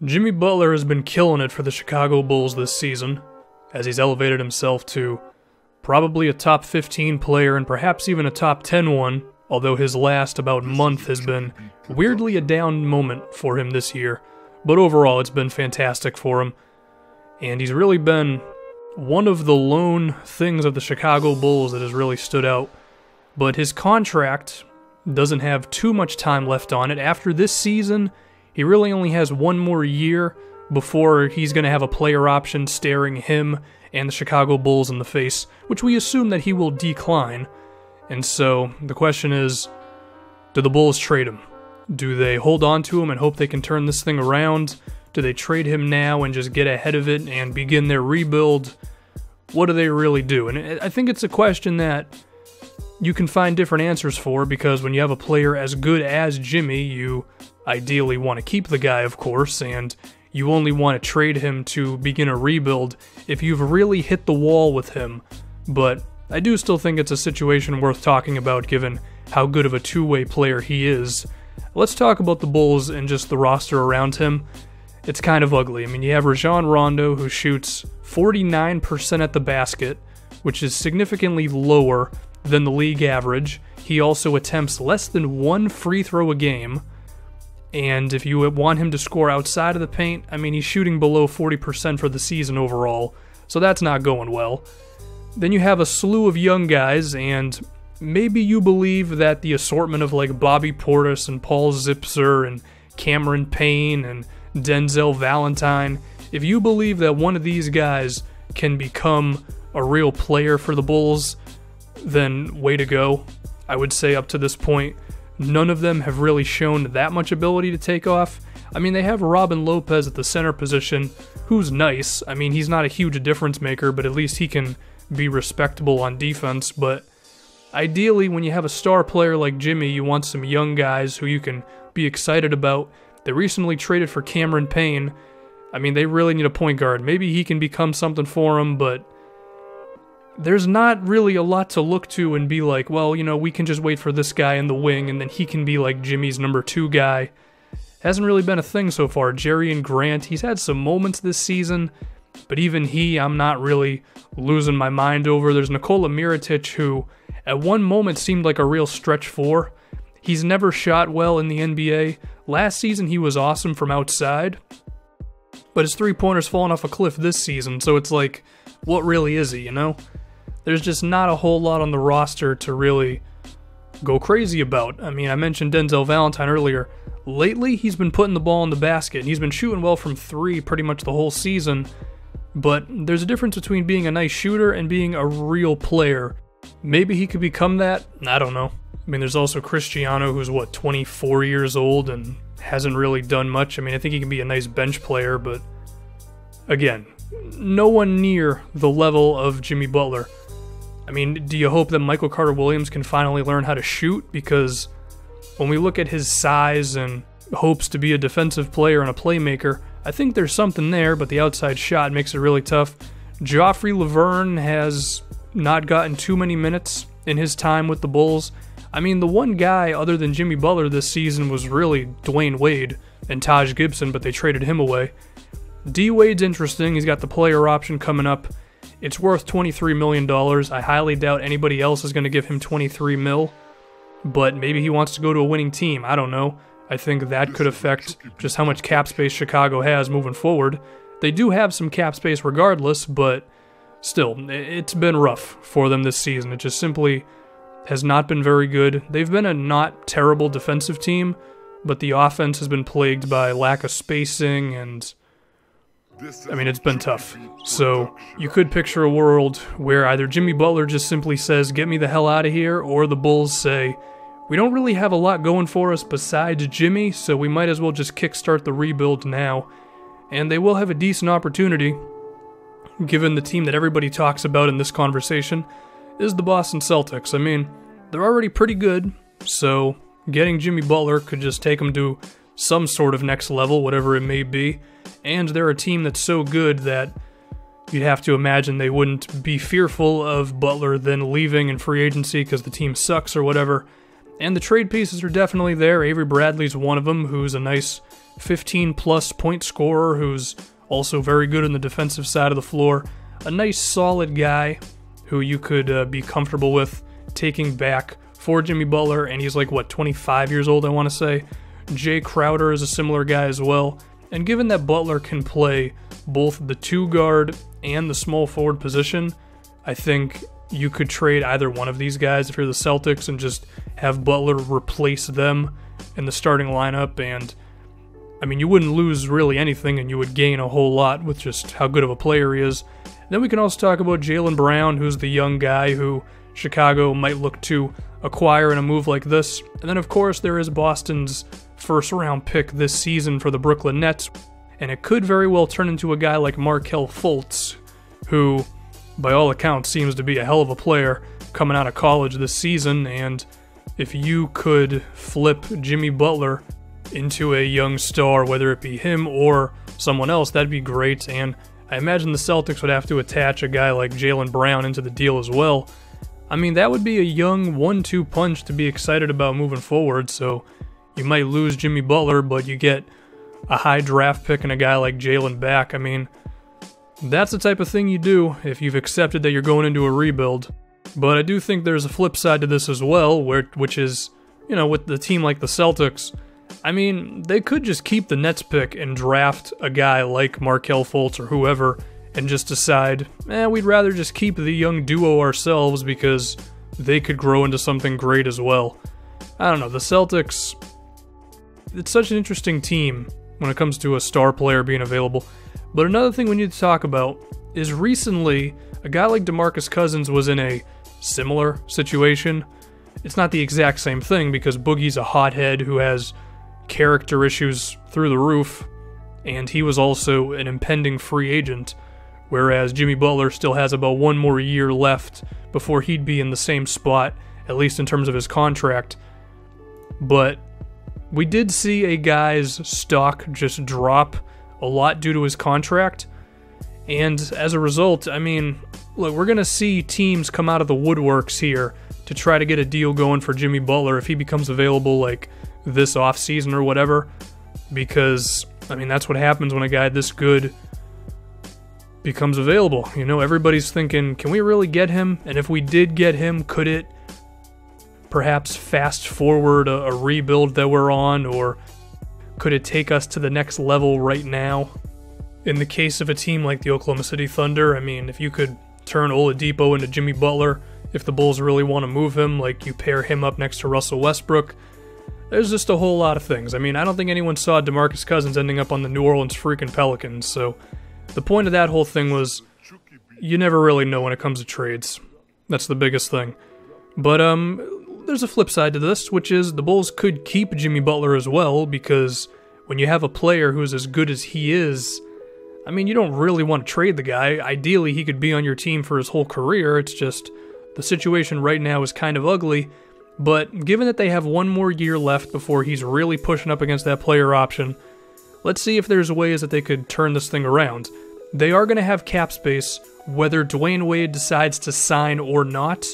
Jimmy Butler has been killing it for the Chicago Bulls this season, as he's elevated himself to probably a top 15 player and perhaps even a top 10 one, although his last about month has been weirdly a down moment for him this year. But overall, it's been fantastic for him, and he's really been one of the lone things of the Chicago Bulls that has really stood out. But his contract doesn't have too much time left on it. After this season, he really only has one more year before he's going to have a player option staring him and the Chicago Bulls in the face, which we assume that he will decline. And so the question is, do the Bulls trade him? Do they hold on to him and hope they can turn this thing around? Do they trade him now and just get ahead of it and begin their rebuild? What do they really do? And I think it's a question that you can find different answers for, because when you have a player as good as Jimmy, you ideally want to keep the guy, of course, and you only want to trade him to begin a rebuild if you've really hit the wall with him. But I do still think it's a situation worth talking about given how good of a two-way player he is. Let's talk about the Bulls and just the roster around him. It's kind of ugly. I mean, you have Rajon Rondo, who shoots 49% at the basket, which is significantly lower than the league average. He also attempts less than one free throw a game, and if you want him to score outside of the paint, I mean, he's shooting below 40% for the season overall, so that's not going well. Then you have a slew of young guys, and maybe you believe that the assortment of like Bobby Portis and Paul Zipser and Cameron Payne and Denzel Valentine, if you believe that one of these guys can become a real player for the Bulls, then way to go. I would say up to this point, none of them have really shown that much ability to take off. I mean, they have Robin Lopez at the center position, who's nice. I mean, he's not a huge difference maker, but at least he can be respectable on defense. But ideally, when you have a star player like Jimmy, you want some young guys who you can be excited about. They recently traded for Cameron Payne. I mean, they really need a point guard. Maybe he can become something for them, but there's not really a lot to look to and be like, well, you know, we can just wait for this guy in the wing and then he can be like Jimmy's number 2 guy. Hasn't really been a thing so far. Jerrion Grant, he's had some moments this season, but even he, I'm not really losing my mind over. There's Nikola Mirotic, who at one moment seemed like a real stretch 4. He's never shot well in the NBA. Last season he was awesome from outside, but his three-pointer's fallen off a cliff this season, so it's like, what really is he, you know? There's just not a whole lot on the roster to really go crazy about. I mean, I mentioned Denzel Valentine earlier. Lately, he's been putting the ball in the basket, and he's been shooting well from 3 pretty much the whole season, but there's a difference between being a nice shooter and being a real player. Maybe he could become that? I don't know. I mean, there's also Cristiano, who's, 24 years old and hasn't really done much. I mean, I think he can be a nice bench player, but again, no one near the level of Jimmy Butler. I mean, do you hope that Michael Carter-Williams can finally learn how to shoot? Because when we look at his size and hopes to be a defensive player and a playmaker, I think there's something there, but the outside shot makes it really tough. Joffrey Laverne has not gotten too many minutes in his time with the Bulls. I mean, the one guy other than Jimmy Butler this season was really Dwayne Wade and Taj Gibson, but they traded him away. D-Wade's interesting. He's got the player option coming up. It's worth $23 million. I highly doubt anybody else is going to give him $23 million, but maybe he wants to go to a winning team. I don't know. I think that could affect just how much cap space Chicago has moving forward. They do have some cap space regardless, but still, it's been rough for them this season. It just simply has not been very good. They've been a not terrible defensive team, but the offense has been plagued by lack of spacing, and I mean, it's been tough. So you could picture a world where either Jimmy Butler just simply says, get me the hell out of here, or the Bulls say, we don't really have a lot going for us besides Jimmy, so we might as well just kickstart the rebuild now. And they will have a decent opportunity, given the team that everybody talks about in this conversation is the Boston Celtics. I mean, they're already pretty good, so getting Jimmy Butler could just take them to some sort of next level, whatever it may be. And they're a team that's so good that you'd have to imagine they wouldn't be fearful of Butler then leaving in free agency because the team sucks or whatever. And the trade pieces are definitely there. Avery Bradley's one of them, who's a nice 15-plus point scorer who's also very good on the defensive side of the floor. A nice, solid guy who you could be comfortable with taking back for Jimmy Butler, and he's like, what, 25 years old, I want to say. Jay Crowder is a similar guy as well, and given that Butler can play both the 2-guard and the small forward position, I think you could trade either one of these guys if you're the Celtics and just have Butler replace them in the starting lineup, and I mean, you wouldn't lose really anything, and you would gain a whole lot with just how good of a player he is. Then we can also talk about Jaylen Brown, who's the young guy who Chicago might look to acquire in a move like this. And then, of course, there is Boston's first-round pick this season for the Brooklyn Nets, and it could very well turn into a guy like Markelle Fultz, who, by all accounts, seems to be a hell of a player coming out of college this season, and if you could flip Jimmy Butler into a young star, whether it be him or someone else, that'd be great, and I imagine the Celtics would have to attach a guy like Jaylen Brown into the deal as well. I mean, that would be a young 1-2 punch to be excited about moving forward, so you might lose Jimmy Butler, but you get a high draft pick and a guy like Jaylen back. I mean, that's the type of thing you do if you've accepted that you're going into a rebuild. But I do think there's a flip side to this as well, which is, you know, with the team like the Celtics, I mean, they could just keep the Nets pick and draft a guy like Markelle Fultz or whoever and just decide, we'd rather just keep the young duo ourselves because they could grow into something great as well. I don't know, the Celtics, it's such an interesting team when it comes to a star player being available. But another thing we need to talk about is recently, a guy like DeMarcus Cousins was in a similar situation. It's not the exact same thing because Boogie's a hothead who has character issues through the roof, and he was also an impending free agent, whereas Jimmy Butler still has about one more year left before he'd be in the same spot, at least in terms of his contract. But we did see a guy's stock just drop a lot due to his contract, and as a result, I mean, look, we're going to see teams come out of the woodworks here to try to get a deal going for Jimmy Butler if he becomes available like this offseason or whatever, because, I mean, that's what happens when a guy this good becomes available. You know, everybody's thinking, can we really get him? And if we did get him, could it perhaps fast forward a rebuild that we're on, or could it take us to the next level right now? In the case of a team like the Oklahoma City Thunder, I mean, if you could turn Oladipo into Jimmy Butler, if the Bulls really want to move him, like you pair him up next to Russell Westbrook, there's just a whole lot of things. I mean, I don't think anyone saw DeMarcus Cousins ending up on the New Orleans freaking Pelicans, so the point of that whole thing was you never really know when it comes to trades. That's the biggest thing. But there's a flip side to this, which is the Bulls could keep Jimmy Butler as well, because when you have a player who's as good as he is, I mean, you don't really want to trade the guy. Ideally, he could be on your team for his whole career. It's just the situation right now is kind of ugly. But given that they have one more year left before he's really pushing up against that player option, let's see if there's ways that they could turn this thing around. They are going to have cap space, whether Dwayne Wade decides to sign or not,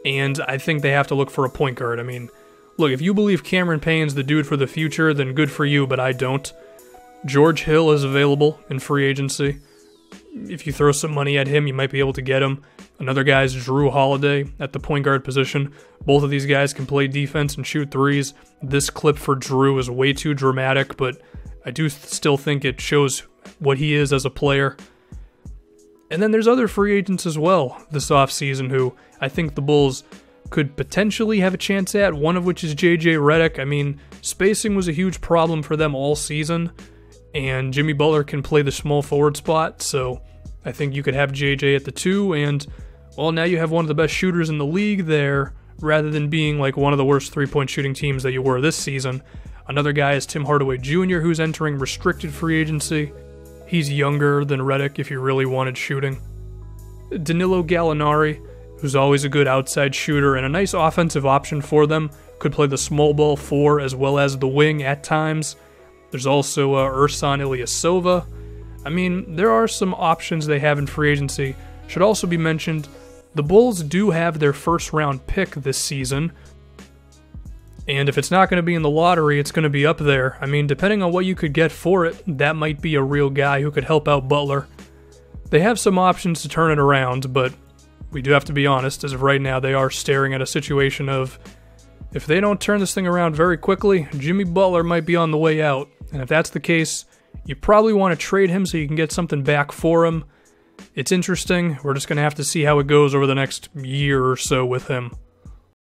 and I think they have to look for a point guard. I mean, look, if you believe Cameron Payne's the dude for the future, then good for you, but I don't. George Hill is available in free agency. If you throw some money at him, you might be able to get him. Another guy is Drew Holiday at the point guard position. Both of these guys can play defense and shoot threes. This clip for Drew is way too dramatic, but I do still think it shows what he is as a player. And then there's other free agents as well this offseason who I think the Bulls could potentially have a chance at, one of which is J.J. Redick. I mean, spacing was a huge problem for them all season, and Jimmy Butler can play the small forward spot, so I think you could have J.J. at the 2, and, well, now you have one of the best shooters in the league there, rather than being like one of the worst three-point shooting teams that you were this season. Another guy is Tim Hardaway Jr., who's entering restricted free agency. He's younger than Redick if you really wanted shooting. Danilo Gallinari, who's always a good outside shooter and a nice offensive option for them, could play the small ball 4 as well as the wing at times. There's also Ersan Ilyasova. I mean, there are some options they have in free agency. Should also be mentioned, the Bulls do have their first round pick this season. And if it's not going to be in the lottery, it's going to be up there. I mean, depending on what you could get for it, that might be a real guy who could help out Butler. They have some options to turn it around, but we do have to be honest, as of right now, they are staring at a situation of, if they don't turn this thing around very quickly, Jimmy Butler might be on the way out. And if that's the case, you probably want to trade him so you can get something back for him. It's interesting. We're just going to have to see how it goes over the next year or so with him.